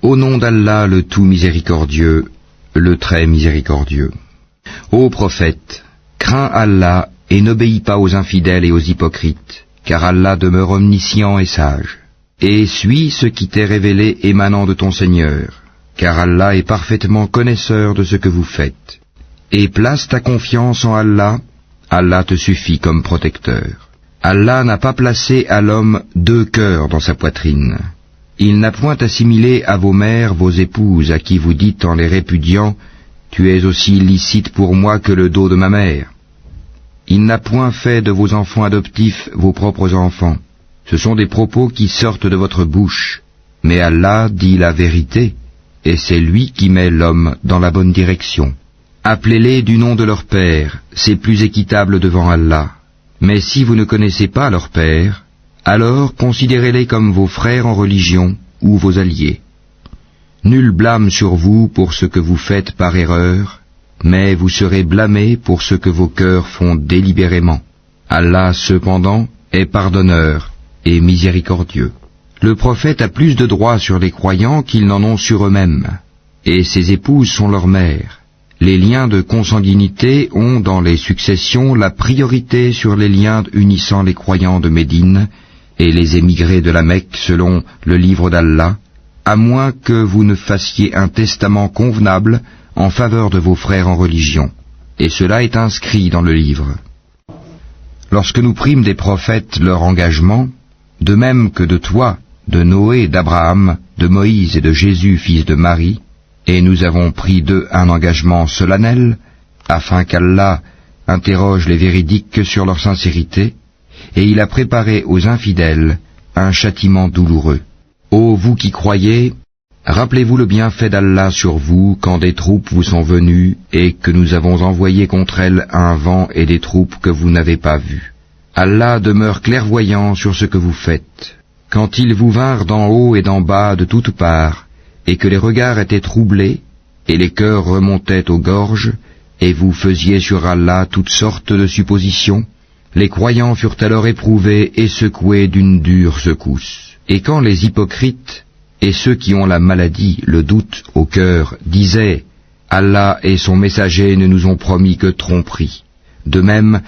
Au nom d'Allah le tout miséricordieux, le très miséricordieux. Ô prophète, crains Allah et n'obéis pas aux infidèles et aux hypocrites, car Allah demeure omniscient et sage. Et suis ce qui t'est révélé émanant de ton Seigneur, car Allah est parfaitement connaisseur de ce que vous faites. Et place ta confiance en Allah, Allah te suffit comme protecteur. Allah n'a pas placé à l'homme deux cœurs dans sa poitrine. Il n'a point assimilé à vos mères vos épouses, à qui vous dites en les répudiant, « Tu es aussi licite pour moi que le dos de ma mère ». Il n'a point fait de vos enfants adoptifs vos propres enfants. Ce sont des propos qui sortent de votre bouche. Mais Allah dit la vérité, et c'est lui qui met l'homme dans la bonne direction. Appelez-les du nom de leur père, c'est plus équitable devant Allah. Mais si vous ne connaissez pas leur père, alors considérez-les comme vos frères en religion ou vos alliés. Nul blâme sur vous pour ce que vous faites par erreur, mais vous serez blâmés pour ce que vos cœurs font délibérément. Allah, cependant, est pardonneur et miséricordieux. Le prophète a plus de droits sur les croyants qu'ils n'en ont sur eux-mêmes, et ses épouses sont leurs mères. Les liens de consanguinité ont dans les successions la priorité sur les liens unissant les croyants de Médine et les émigrés de la Mecque selon le livre d'Allah, à moins que vous ne fassiez un testament convenable en faveur de vos frères en religion. Et cela est inscrit dans le livre. Lorsque nous prîmes des prophètes leur engagement, de même que de toi, de Noé, d'Abraham, de Moïse et de Jésus, fils de Marie, et nous avons pris d'eux un engagement solennel, afin qu'Allah interroge les véridiques sur leur sincérité, et il a préparé aux infidèles un châtiment douloureux. Ô vous qui croyez, rappelez-vous le bienfait d'Allah sur vous quand des troupes vous sont venues et que nous avons envoyé contre elles un vent et des troupes que vous n'avez pas vues. Allah demeure clairvoyant sur ce que vous faites. Quand ils vous vinrent d'en haut et d'en bas de toutes parts, et que les regards étaient troublés, et les cœurs remontaient aux gorges, et vous faisiez sur Allah toutes sortes de suppositions, les croyants furent alors éprouvés et secoués d'une dure secousse. Et quand les hypocrites et ceux qui ont la maladie, le doute au cœur, disaient « Allah et son messager ne nous ont promis que tromperie ». De même,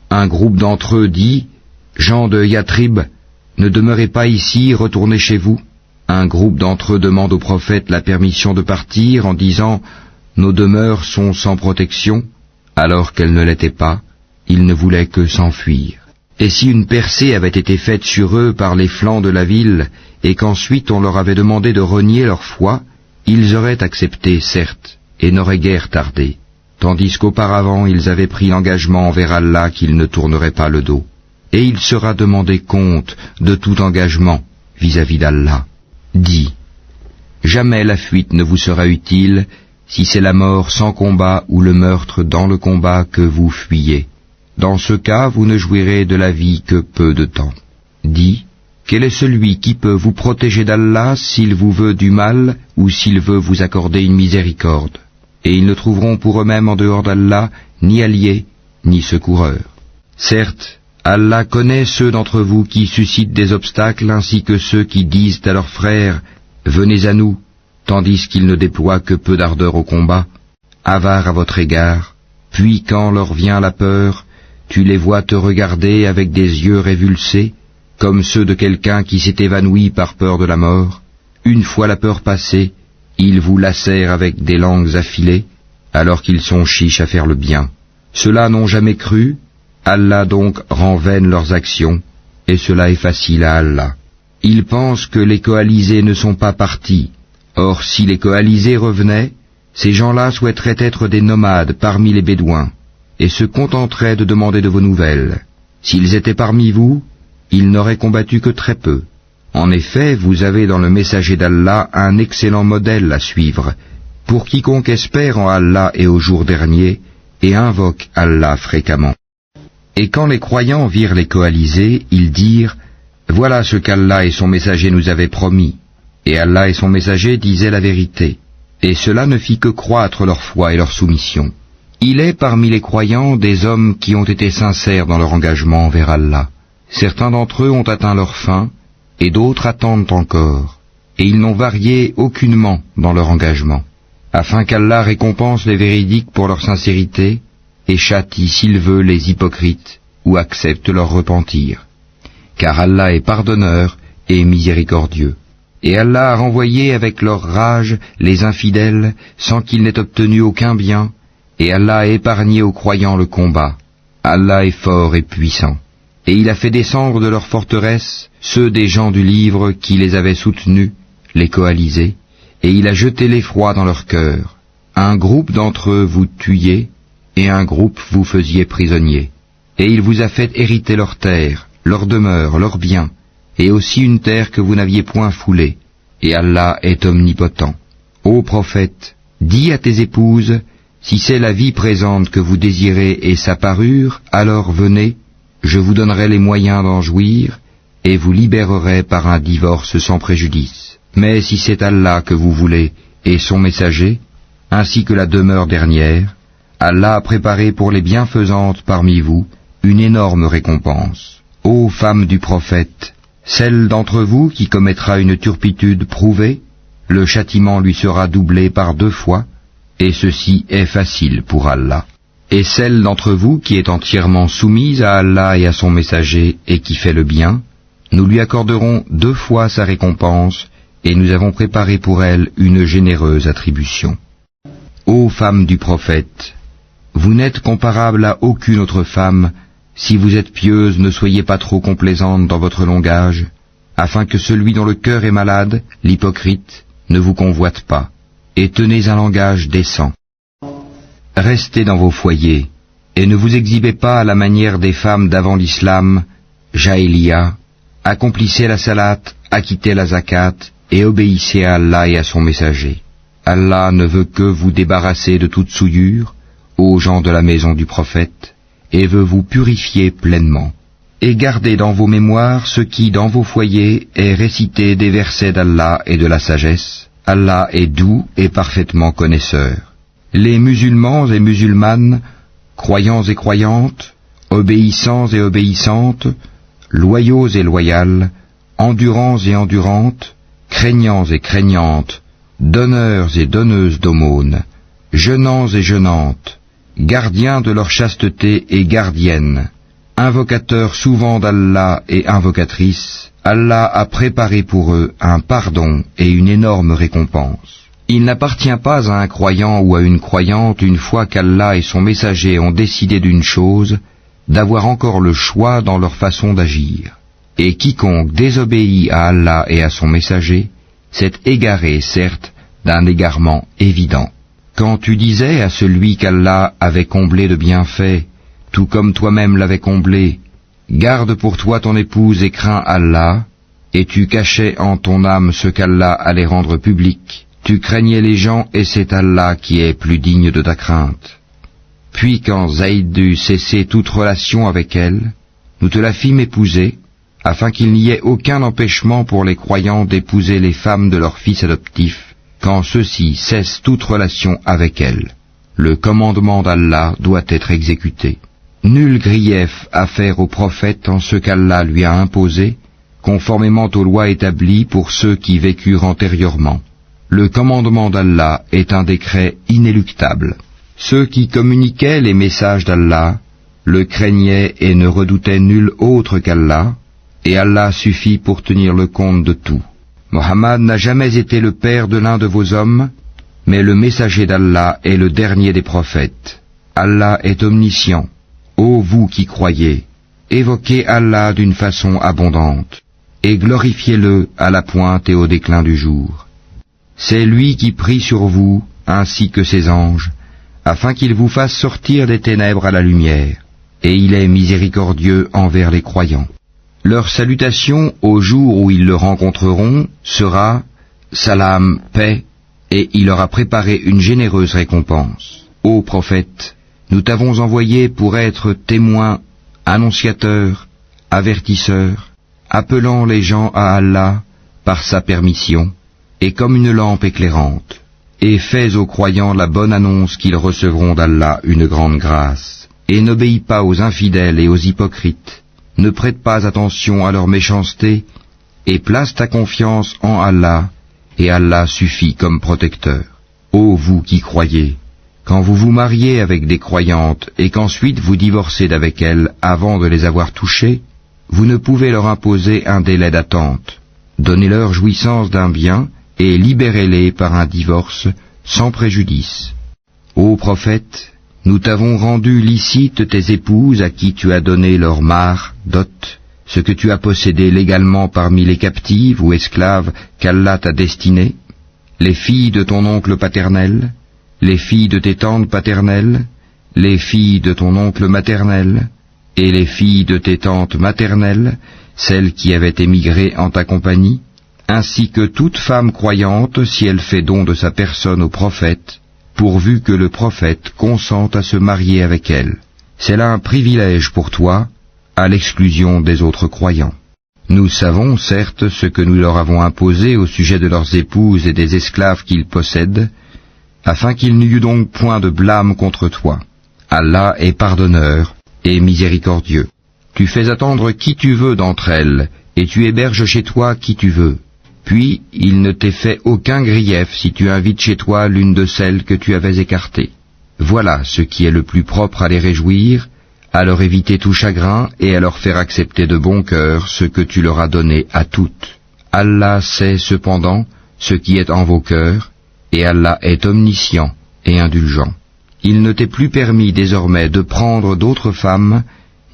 un groupe d'entre eux dit « Gens de Yatrib, ne demeurez pas ici, retournez chez vous ». Un groupe d'entre eux demande au prophète la permission de partir en disant « Nos demeures sont sans protection », alors qu'elles ne l'étaient pas, ils ne voulaient que s'enfuir. Et si une percée avait été faite sur eux par les flancs de la ville, et qu'ensuite on leur avait demandé de renier leur foi, ils auraient accepté, certes, et n'auraient guère tardé, tandis qu'auparavant ils avaient pris l'engagement envers Allah qu'ils ne tourneraient pas le dos. Et il sera demandé compte de tout engagement vis-à-vis d'Allah. Dis, jamais la fuite ne vous sera utile si c'est la mort sans combat ou le meurtre dans le combat que vous fuyez. Dans ce cas, vous ne jouirez de la vie que peu de temps. Dis, quel est celui qui peut vous protéger d'Allah s'il vous veut du mal ou s'il veut vous accorder une miséricorde? Et ils ne trouveront pour eux-mêmes en dehors d'Allah ni alliés, ni secoureurs. Certes, Allah connaît ceux d'entre vous qui suscitent des obstacles ainsi que ceux qui disent à leurs frères « Venez à nous », tandis qu'ils ne déploient que peu d'ardeur au combat, avares à votre égard, puis quand leur vient la peur, tu les vois te regarder avec des yeux révulsés, comme ceux de quelqu'un qui s'est évanoui par peur de la mort. Une fois la peur passée, ils vous lacèrent avec des langues affilées, alors qu'ils sont chiches à faire le bien. Ceux-là n'ont jamais cru, Allah donc rend vaines leurs actions, et cela est facile à Allah. Ils pensent que les coalisés ne sont pas partis. Or, si les coalisés revenaient, ces gens-là souhaiteraient être des nomades parmi les Bédouins, et se contenteraient de demander de vos nouvelles. S'ils étaient parmi vous, ils n'auraient combattu que très peu. En effet, vous avez dans le messager d'Allah un excellent modèle à suivre, pour quiconque espère en Allah et au jour dernier, et invoque Allah fréquemment. Et quand les croyants virent les coalisés, ils dirent « Voilà ce qu'Allah et son messager nous avaient promis ». Et Allah et son messager disaient la vérité, et cela ne fit que croître leur foi et leur soumission. Il est parmi les croyants des hommes qui ont été sincères dans leur engagement envers Allah. Certains d'entre eux ont atteint leur fin, et d'autres attendent encore. et ils n'ont varié aucunement dans leur engagement, afin qu'Allah récompense les véridiques pour leur sincérité et châtie s'il veut les hypocrites ou accepte leur repentir. Car Allah est pardonneur et miséricordieux. Et Allah a renvoyé avec leur rage les infidèles sans qu'ils n'aient obtenu aucun bien, et Allah a épargné aux croyants le combat. Allah est fort et puissant. Et il a fait descendre de leurs forteresses ceux des gens du livre qui les avaient soutenus, les coalisés, et il a jeté l'effroi dans leur cœur. Un groupe d'entre eux vous tuiez, et un groupe vous faisiez prisonniers. Et il vous a fait hériter leurs terres, leurs demeures, leurs biens, et aussi une terre que vous n'aviez point foulée, et Allah est omnipotent. Ô prophète, dis à tes épouses, si c'est la vie présente que vous désirez et sa parure, alors venez, je vous donnerai les moyens d'en jouir, et vous libérerai par un divorce sans préjudice. Mais si c'est Allah que vous voulez, et son messager, ainsi que la demeure dernière, Allah a préparé pour les bienfaisantes parmi vous une énorme récompense. Ô femmes du prophète, celle d'entre vous qui commettra une turpitude prouvée, le châtiment lui sera doublé par 2 fois, et ceci est facile pour Allah. Et celle d'entre vous qui est entièrement soumise à Allah et à son messager et qui fait le bien, nous lui accorderons 2 fois sa récompense, et nous avons préparé pour elle une généreuse attribution. Ô femmes du prophète, vous n'êtes comparable à aucune autre femme. Si vous êtes pieuse, ne soyez pas trop complaisante dans votre langage, afin que celui dont le cœur est malade, l'hypocrite, ne vous convoite pas, et tenez un langage décent. Restez dans vos foyers, et ne vous exhibez pas à la manière des femmes d'avant l'islam, Jahiliya, accomplissez la salat, acquittez la zakat, et obéissez à Allah et à son messager. Allah ne veut que vous débarrasser de toute souillure, aux gens de la maison du prophète, et veut vous purifier pleinement. Et gardez dans vos mémoires ce qui, dans vos foyers, est récité des versets d'Allah et de la sagesse. Allah est doux et parfaitement connaisseur. Les musulmans et musulmanes, croyants et croyantes, obéissants et obéissantes, loyaux et loyales, endurants et endurantes, craignants et craignantes, donneurs et donneuses d'aumônes, jeûnants et jeûnantes, gardiens de leur chasteté et gardiennes, invocateurs souvent d'Allah et invocatrices, Allah a préparé pour eux un pardon et une énorme récompense. Il n'appartient pas à un croyant ou à une croyante, une fois qu'Allah et son messager ont décidé d'une chose, d'avoir encore le choix dans leur façon d'agir. Et quiconque désobéit à Allah et à son messager, s'est égaré, certes, d'un égarement évident. Quand tu disais à celui qu'Allah avait comblé de bienfaits, tout comme toi-même l'avais comblé, garde pour toi ton épouse et crains Allah, et tu cachais en ton âme ce qu'Allah allait rendre public, tu craignais les gens et c'est Allah qui est plus digne de ta crainte. Puis quand Zayd eut cessé toute relation avec elle, nous te la fîmes épouser, afin qu'il n'y ait aucun empêchement pour les croyants d'épouser les femmes de leurs fils adoptifs, quand ceux-ci cessent toute relation avec elles. Le commandement d'Allah doit être exécuté. Nul grief à faire au prophète en ce qu'Allah lui a imposé, conformément aux lois établies pour ceux qui vécurent antérieurement. Le commandement d'Allah est un décret inéluctable. Ceux qui communiquaient les messages d'Allah le craignaient et ne redoutaient nul autre qu'Allah, et Allah suffit pour tenir le compte de tout. Mohammed n'a jamais été le père de l'un de vos hommes, mais le messager d'Allah est le dernier des prophètes. Allah est omniscient. Ô vous qui croyez, évoquez Allah d'une façon abondante, et glorifiez-le à la pointe et au déclin du jour. C'est lui qui prie sur vous, ainsi que ses anges, afin qu'il vous fasse sortir des ténèbres à la lumière, et il est miséricordieux envers les croyants. Leur salutation au jour où ils le rencontreront sera « Salam, paix », et il leur a préparé une généreuse récompense. Ô prophète, nous t'avons envoyé pour être témoin, annonciateur, avertisseur, appelant les gens à Allah par sa permission, et comme une lampe éclairante. Et fais aux croyants la bonne annonce qu'ils recevront d'Allah une grande grâce. Et n'obéis pas aux infidèles et aux hypocrites. Ne prête pas attention à leur méchanceté, et place ta confiance en Allah, et Allah suffit comme protecteur. Ô vous qui croyez, quand vous vous mariez avec des croyantes et qu'ensuite vous divorcez d'avec elles avant de les avoir touchées, vous ne pouvez leur imposer un délai d'attente. Donnez-leur jouissance d'un bien et libérez-les par un divorce sans préjudice. Ô prophète, nous t'avons rendu licite tes épouses à qui tu as donné leur mare, dot, ce que tu as possédé légalement parmi les captives ou esclaves qu'Allah t'a destinées, les filles de ton oncle paternel, les filles de tes tantes paternelles, les filles de ton oncle maternel, et les filles de tes tantes maternelles, celles qui avaient émigré en ta compagnie, ainsi que toute femme croyante si elle fait don de sa personne au prophète, pourvu que le prophète consente à se marier avec elle. C'est là un privilège pour toi, à l'exclusion des autres croyants. Nous savons certes ce que nous leur avons imposé au sujet de leurs épouses et des esclaves qu'ils possèdent, afin qu'il n'y eût donc point de blâme contre toi. Allah est pardonneur et miséricordieux. Tu fais attendre qui tu veux d'entre elles, et tu héberges chez toi qui tu veux. Puis il ne t'est fait aucun grief si tu invites chez toi l'une de celles que tu avais écartées. Voilà ce qui est le plus propre à les réjouir, à leur éviter tout chagrin et à leur faire accepter de bon cœur ce que tu leur as donné à toutes. Allah sait cependant ce qui est en vos cœurs, et Allah est omniscient et indulgent. Il ne t'est plus permis désormais de prendre d'autres femmes,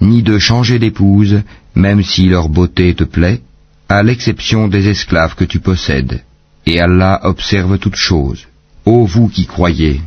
ni de changer d'épouse, même si leur beauté te plaît, à l'exception des esclaves que tu possèdes. Et Allah observe toutes choses. Ô vous qui croyez,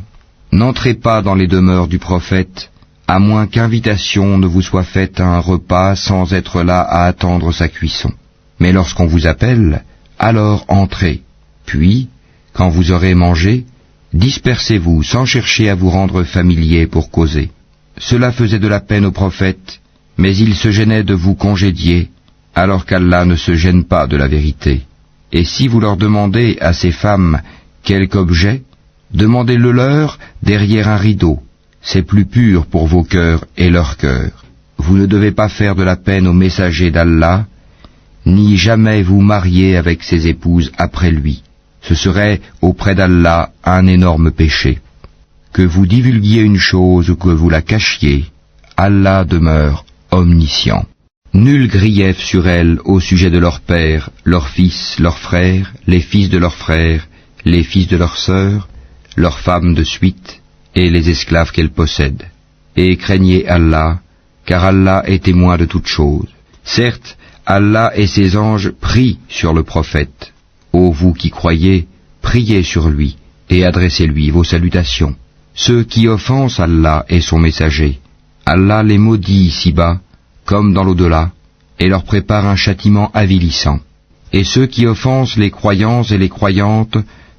n'entrez pas dans les demeures du prophète, à moins qu'invitation ne vous soit faite à un repas sans être là à attendre sa cuisson. Mais lorsqu'on vous appelle, alors entrez. Puis, quand vous aurez mangé, dispersez-vous sans chercher à vous rendre familier pour causer. Cela faisait de la peine au prophète, mais il se gênait de vous congédier, alors qu'Allah ne se gêne pas de la vérité. Et si vous leur demandez à ces femmes quelque objet, demandez-le leur derrière un rideau. C'est plus pur pour vos cœurs et leurs cœurs. Vous ne devez pas faire de la peine aux messagers d'Allah, ni jamais vous marier avec ses épouses après lui. Ce serait auprès d'Allah un énorme péché. Que vous divulguiez une chose ou que vous la cachiez, Allah demeure omniscient. Nul grief sur elles au sujet de leurs pères, leurs fils, leurs frères, les fils de leurs frères, les fils de leurs sœurs, leurs femmes de suite, et les esclaves qu'elles possèdent. Et craignez Allah, car Allah est témoin de toutes choses. Certes, Allah et ses anges prient sur le prophète. Ô vous qui croyez, priez sur lui, et adressez-lui vos salutations. Ceux qui offensent Allah et son messager, Allah les maudit ici-bas, comme dans l'au-delà, et leur prépare un châtiment avilissant. Et ceux qui offensent les croyants et les croyantes,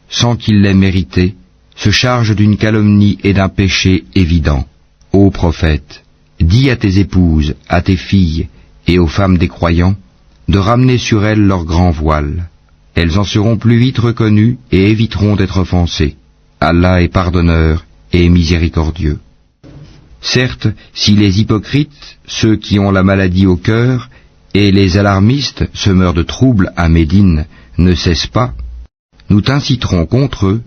sans qu'ils l'aient mérité, se chargent d'une calomnie et d'un péché évident. Ô prophète, dis à tes épouses, à tes filles et aux femmes des croyants, de ramener sur elles leur grand voile. Elles en seront plus vite reconnues et éviteront d'être offensées. Allah est pardonneur et miséricordieux. Certes, si les hypocrites, ceux qui ont la maladie au cœur, et les alarmistes, semeurs de troubles à Médine, ne cessent pas, nous t'inciterons contre eux,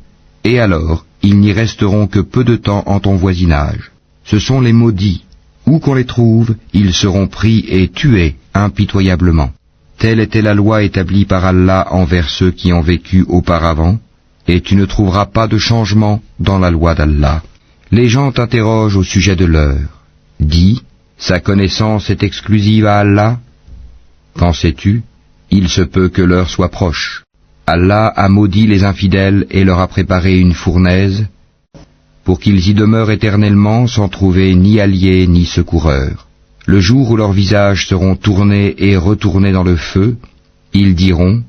et alors ils n'y resteront que peu de temps en ton voisinage. Ce sont les maudits. Où qu'on les trouve, ils seront pris et tués impitoyablement. Telle était la loi établie par Allah envers ceux qui ont vécu auparavant, et tu ne trouveras pas de changement dans la loi d'Allah. Les gens t'interrogent au sujet de l'heure. Dis, sa connaissance est exclusive à Allah. Qu'en sais-tu? Il se peut que l'heure soit proche. Allah a maudit les infidèles et leur a préparé une fournaise, pour qu'ils y demeurent éternellement sans trouver ni alliés ni secoureurs. Le jour où leurs visages seront tournés et retournés dans le feu, ils diront,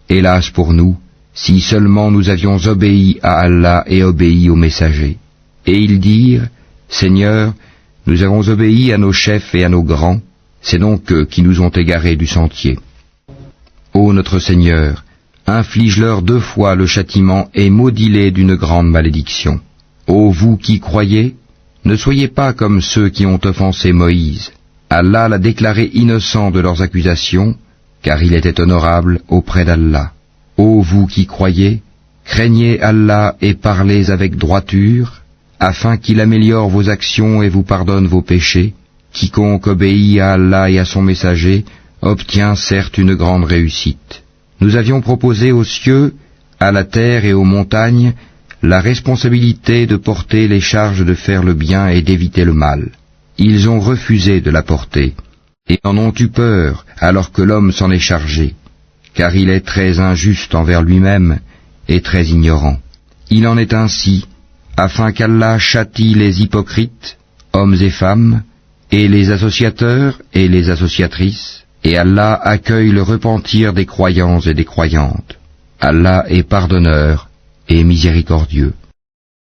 hélas pour nous, si seulement nous avions obéi à Allah et obéi aux messagers. Et ils dirent, Seigneur, nous avons obéi à nos chefs et à nos grands, c'est donc eux qui nous ont égarés du sentier. Ô notre Seigneur, inflige-leur 2 fois le châtiment et maudis-les d'une grande malédiction. Ô vous qui croyez, ne soyez pas comme ceux qui ont offensé Moïse. Allah l'a déclaré innocent de leurs accusations, car il était honorable auprès d'Allah. Ô vous qui croyez, craignez Allah et parlez avec droiture, afin qu'il améliore vos actions et vous pardonne vos péchés. Quiconque obéit à Allah et à son messager obtient certes une grande réussite. Nous avions proposé aux cieux, à la terre et aux montagnes la responsabilité de porter les charges de faire le bien et d'éviter le mal. Ils ont refusé de la porter, et en ont eu peur alors que l'homme s'en est chargé, car il est très injuste envers lui-même et très ignorant. Il en est ainsi, afin qu'Allah châtie les hypocrites, hommes et femmes, et les associateurs et les associatrices, et Allah accueille le repentir des croyants et des croyantes. Allah est pardonneur et miséricordieux.